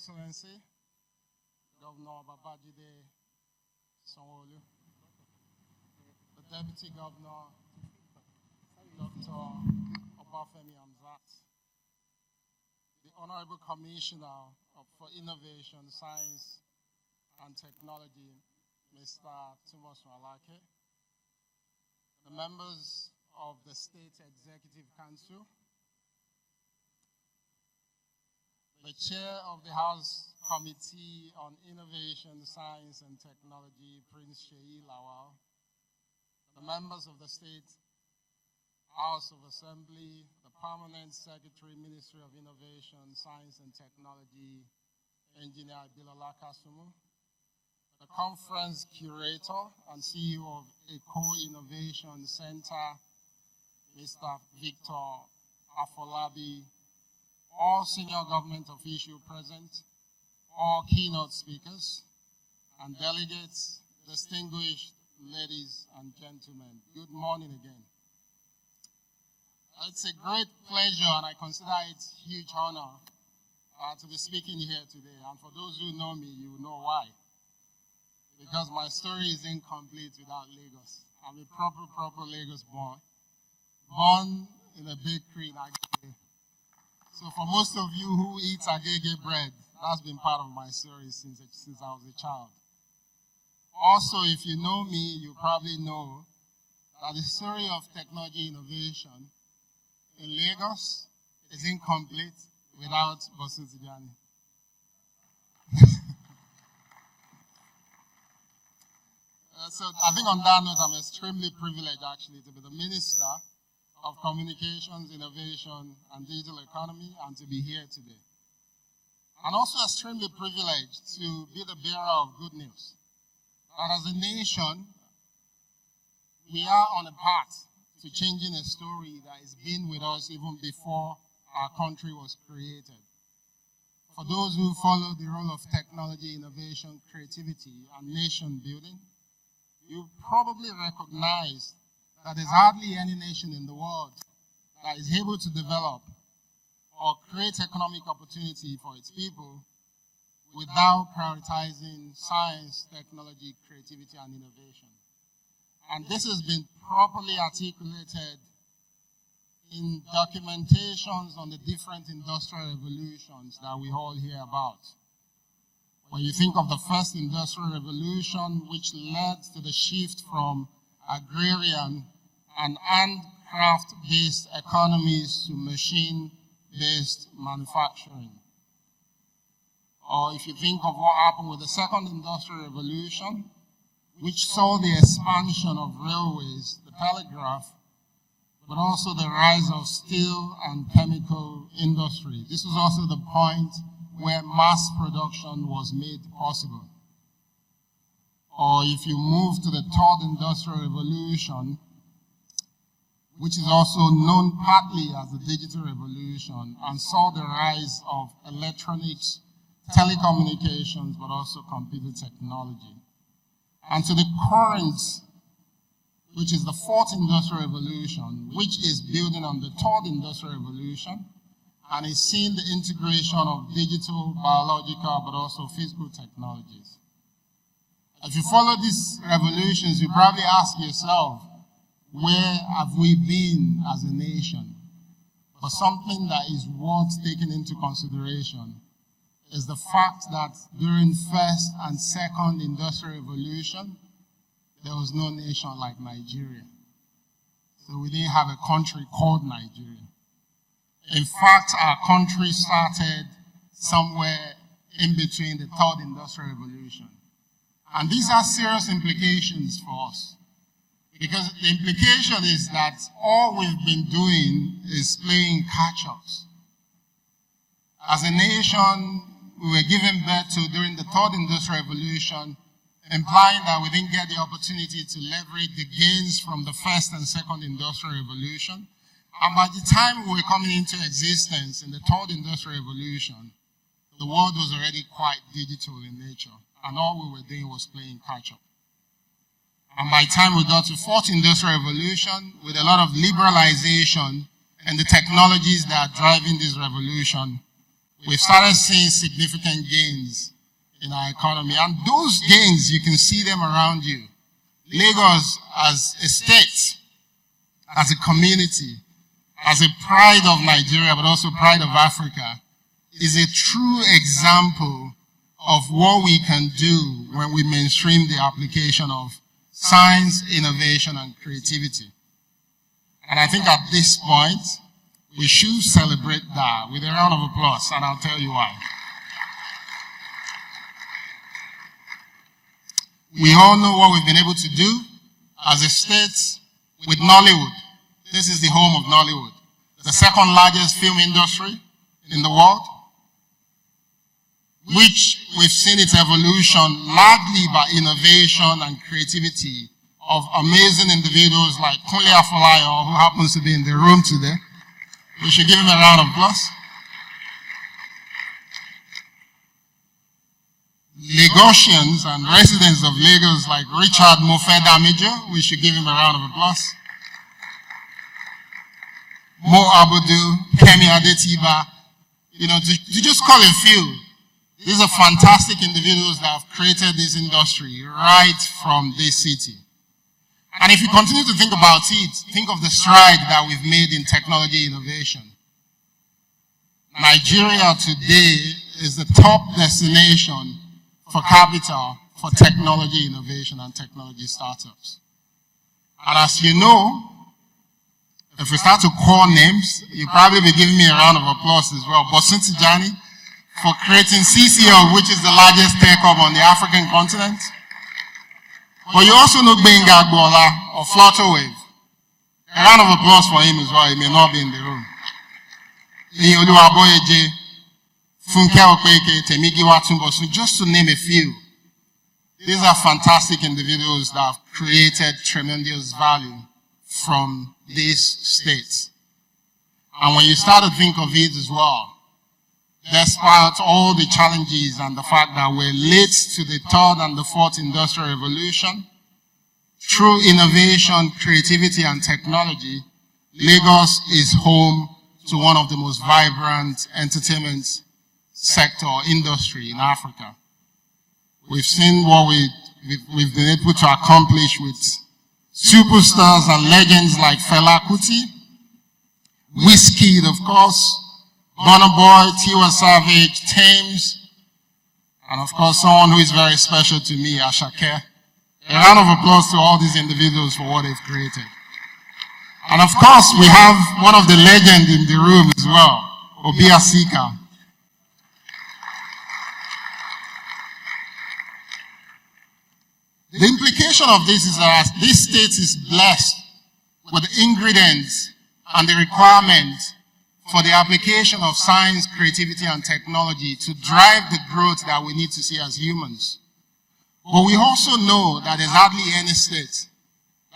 Excellency, Governor Babajide Sanwo-Olu, the Deputy Governor, Dr. Obafemi Hamzat, the Honourable Commissioner for Innovation, Science and Technology, Mr. Timos Malake, the members of the State Executive Council, the Chair of the House Committee on Innovation, Science and Technology, Prince Sheyi Lawal, the members of the State House of Assembly, the Permanent Secretary, Ministry of Innovation, Science and Technology, Engineer Bilola Kasumu, the Conference Curator and CEO of Eco Innovation Center, Mr. Victor Afolabi, all senior government officials present, all keynote speakers, and delegates, distinguished ladies and gentlemen, good morning again. It's a great pleasure, and I consider it a huge honor to be speaking here today. And for those who know me, you know why. Because my story is incomplete without Lagos. I'm a proper Lagos boy, born in a bakery in Agege. So for most of you who eat Agege bread, that's been part of my story since I was a child. Also, if you know me, you probably know that the story of technology innovation in Lagos is incomplete without Bosun Tijani. So I think on that note, I'm extremely privileged actually to be the Minister of Communications, Innovation, and Digital Economy, and to be here today. And also extremely privileged to be the bearer of good news. That as a nation, we are on a path to changing a story that has been with us even before our country was created. For those who follow the role of technology, innovation, creativity, and nation building, you probably recognize that there's hardly any nation in the world that is able to develop or create economic opportunity for its people without prioritizing science, technology, creativity, and innovation. And this has been properly articulated in documentations on the different industrial revolutions that we all hear about. When you think of the first industrial revolution, which led to the shift from agrarian and handcraft-based economies to machine-based manufacturing. Or if you think of what happened with the second industrial revolution, which saw the expansion of railways, the telegraph, but also the rise of steel and chemical industry. This was also the point where mass production was made possible. Or if you move to the third industrial revolution, which is also known partly as the digital revolution, and saw the rise of electronics, telecommunications, but also computer technology. And to the current, which is the fourth industrial revolution, which is building on the third industrial revolution, and is seeing the integration of digital, biological, but also physical technologies. If you follow these revolutions, you probably ask yourself, where have we been as a nation? But something that is worth taking into consideration is the fact that during first and second industrial revolution, there was no nation like Nigeria. So we didn't have a country called Nigeria. In fact, our country started somewhere in between the third industrial revolution. And these are serious implications for us. Because the implication is that all we've been doing is playing catch-ups. As a nation, we were given birth to during the third industrial revolution, implying that we didn't get the opportunity to leverage the gains from the first and second industrial revolution. And by the time we were coming into existence in the third industrial revolution, the world was already quite digital in nature, and all we were doing was playing catch-up. And by the time we got to fourth industrial revolution, with a lot of liberalization and the technologies that are driving this revolution, we've started seeing significant gains in our economy. And those gains, you can see them around you. Lagos as a state, as a community, as a pride of Nigeria, but also pride of Africa, is a true example of what we can do when we mainstream the application of science, innovation, and creativity. And I think at this point, we should celebrate that with a round of applause, and I'll tell you why. We all know what we've been able to do as a state with Nollywood. This is the home of Nollywood, the second largest film industry in the world, which we've seen its evolution largely by innovation and creativity of amazing individuals like Kunle Afolayan, who happens to be in the room today. We should give him a round of applause. Lagosians and residents of Lagos like Richard Mofe-Damijo, we should give him a round of applause. Mo Abudu, Kemi Adetiba, to just call a few. These are fantastic individuals that have created this industry right from this city. And if you continue to think about it, think of the stride that we've made in technology innovation. Nigeria today is the top destination for capital for technology innovation and technology startups. And as you know, if we start to call names, you'll probably be giving me a round of applause as well. Bosun Tijani for creating CCL, which is the largest tech hub on the African continent. But you also know Benga Agbola of Flutterwave. A round of applause for him as well. He may not be in the room. Just to name a few. These are fantastic individuals that have created tremendous value from this state. And when you start to think of it as well, despite all the challenges and the fact that we're late to the third and the fourth industrial revolution, through innovation, creativity, and technology, Lagos is home to one of the most vibrant entertainment sector industry in Africa. We've seen what we've been able to accomplish with superstars and legends like Fela Kuti, Wizkid, of course, Burna Boy, Tiwa Savage, Thames, and of course someone who is very special to me, Ashake. A round of applause to all these individuals for what they've created. And of course we have one of the legends in the room as well, Obi Asika. The implication of this is that this state is blessed with the ingredients and the requirements for the application of science, creativity, and technology to drive the growth that we need to see as humans. But we also know that there's hardly any state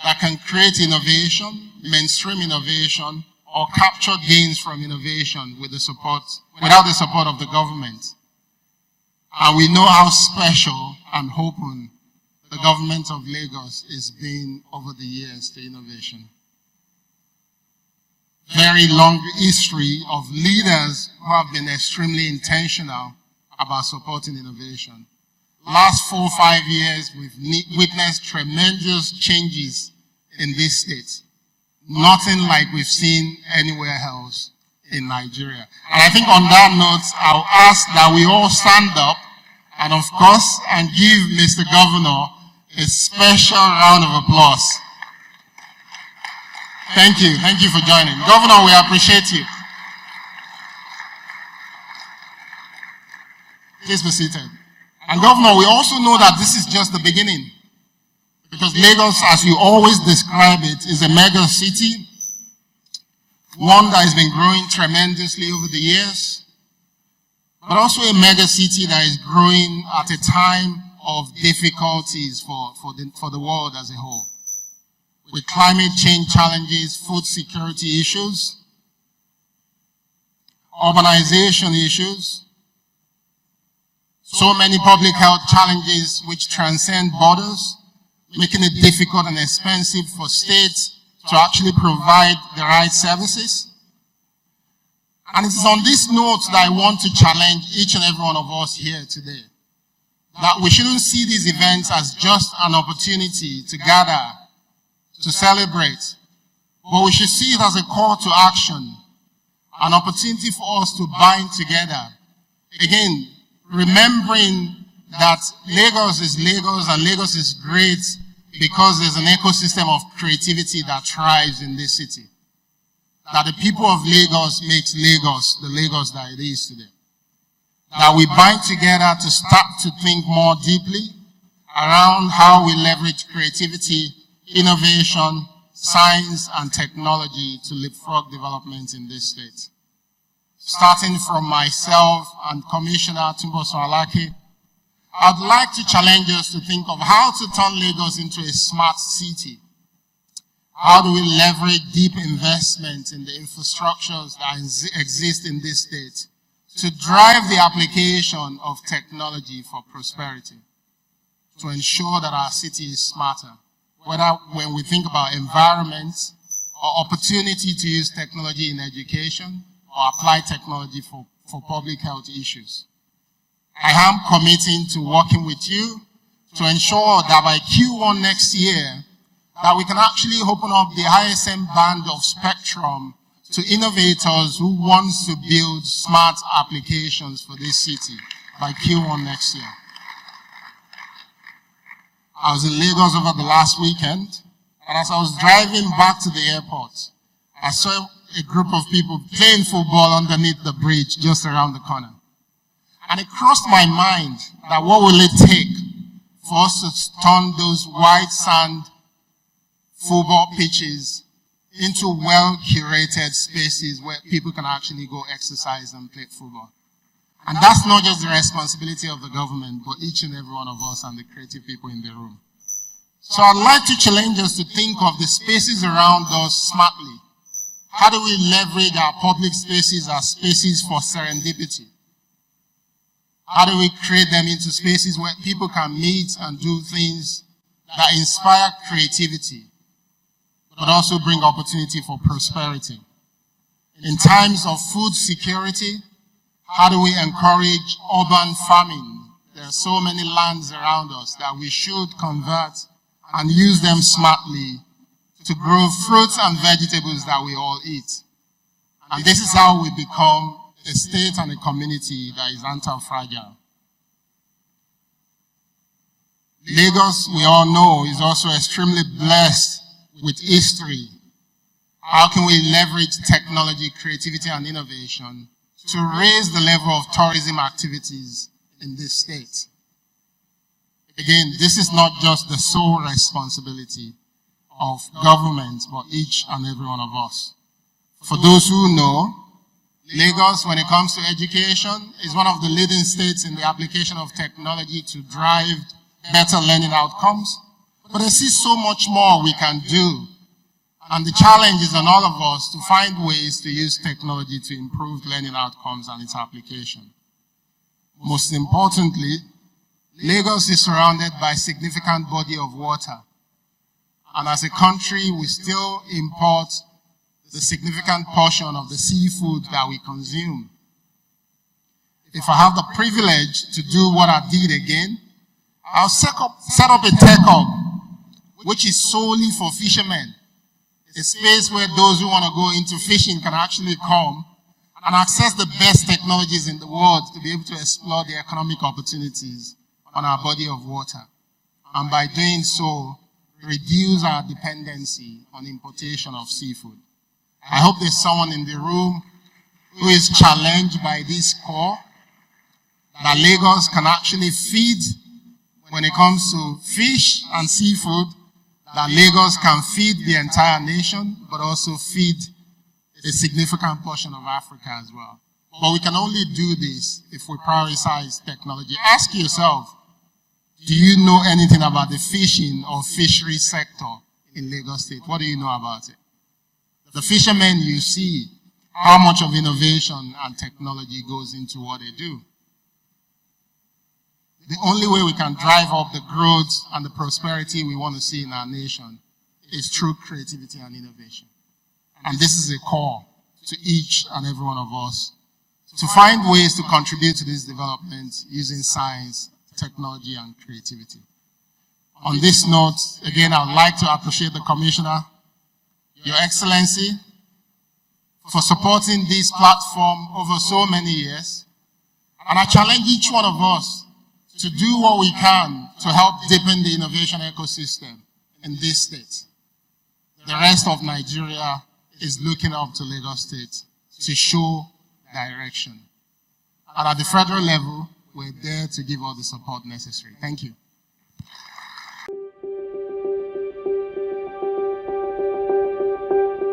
that can create innovation, mainstream innovation, or capture gains from innovation without the support of the government. And we know how special and open the government of Lagos is being over the years to innovation. Very long history of leaders who have been extremely intentional about supporting innovation. Last 4 or 5 years, we've witnessed tremendous changes in this state. Nothing like we've seen anywhere else in Nigeria. And I think on that note, I'll ask that we all stand up and of course, and give Mr. Governor a special round of applause. Thank you. Thank you for joining. Governor, we appreciate you. Please be seated. And Governor, we also know that this is just the beginning. Because Lagos, as you always describe it, is a mega city. One that has been growing tremendously over the years. But also a mega city that is growing at a time of difficulties for the world as a whole. With climate change challenges, food security issues, urbanization issues, so many public health challenges which transcend borders, making it difficult and expensive for states to actually provide the right services. And it is on this note that I want to challenge each and every one of us here today. That we shouldn't see these events as just an opportunity to gather, to celebrate, but we should see it as a call to action, an opportunity for us to bind together. Again, remembering that Lagos is Lagos and Lagos is great because there's an ecosystem of creativity that thrives in this city. That the people of Lagos makes Lagos the Lagos that it is today. That we bind together to start to think more deeply around how we leverage creativity, innovation, science, and technology to leapfrog development in this state. Starting from myself and Commissioner Bosun, I'd like to challenge us to think of how to turn Lagos into a smart city. How do we leverage deep investment in the infrastructures that exist in this state to drive the application of technology for prosperity, to ensure that our city is smarter, whether when we think about environment or opportunity to use technology in education or apply technology for public health issues. I am committing to working with you to ensure that by Q1 next year, that we can actually open up the ISM band of spectrum to innovators who want to build smart applications for this city by Q1 next year. I was in Lagos over the last weekend, and as I was driving back to the airport, I saw a group of people playing football underneath the bridge just around the corner. And it crossed my mind that what will it take for us to turn those white sand football pitches into well-curated spaces where people can actually go exercise and play football. And that's not just the responsibility of the government, but each and every one of us and the creative people in the room. So I'd like to challenge us to think of the spaces around us smartly. How do we leverage our public spaces as spaces for serendipity? How do we create them into spaces where people can meet and do things that inspire creativity, but also bring opportunity for prosperity? In times of food security, how do we encourage urban farming? There are so many lands around us that we should convert and use them smartly to grow fruits and vegetables that we all eat. And this is how we become a state and a community that is anti-fragile. Lagos, we all know, is also extremely blessed with history. How can we leverage technology, creativity, and innovation to raise the level of tourism activities in this state? Again, this is not just the sole responsibility of government, but each and every one of us. For those who know, Lagos, when it comes to education, is one of the leading states in the application of technology to drive better learning outcomes. But there's still so much more we can do. And the challenge is on all of us to find ways to use technology to improve learning outcomes and its application. Most importantly, Lagos is surrounded by a significant body of water. And as a country, we still import the significant portion of the seafood that we consume. If I have the privilege to do what I did again, I'll set up a tech hub, which is solely for fishermen. A space where those who want to go into fishing can actually come and access the best technologies in the world to be able to explore the economic opportunities on our body of water. And by doing so, reduce our dependency on importation of seafood. I hope there's someone in the room who is challenged by this core, that Lagos can actually feed when it comes to fish and seafood, that Lagos can feed the entire nation, but also feed a significant portion of Africa as well. But we can only do this if we prioritize technology. Ask yourself, do you know anything about the fishing or fishery sector in Lagos State? What do you know about it? The fishermen you see, how much of innovation and technology goes into what they do? The only way we can drive up the growth and the prosperity we want to see in our nation is through creativity and innovation. And this is a call to each and every one of us to find ways to contribute to this development using science, technology, and creativity. On this note, again, I would like to appreciate the Commissioner, Your Excellency, for supporting this platform over so many years. And I challenge each one of us to do what we can to help deepen the innovation ecosystem in this state. The rest of Nigeria is looking up to Lagos State to show direction. And at the federal level, we're there to give all the support necessary. Thank you.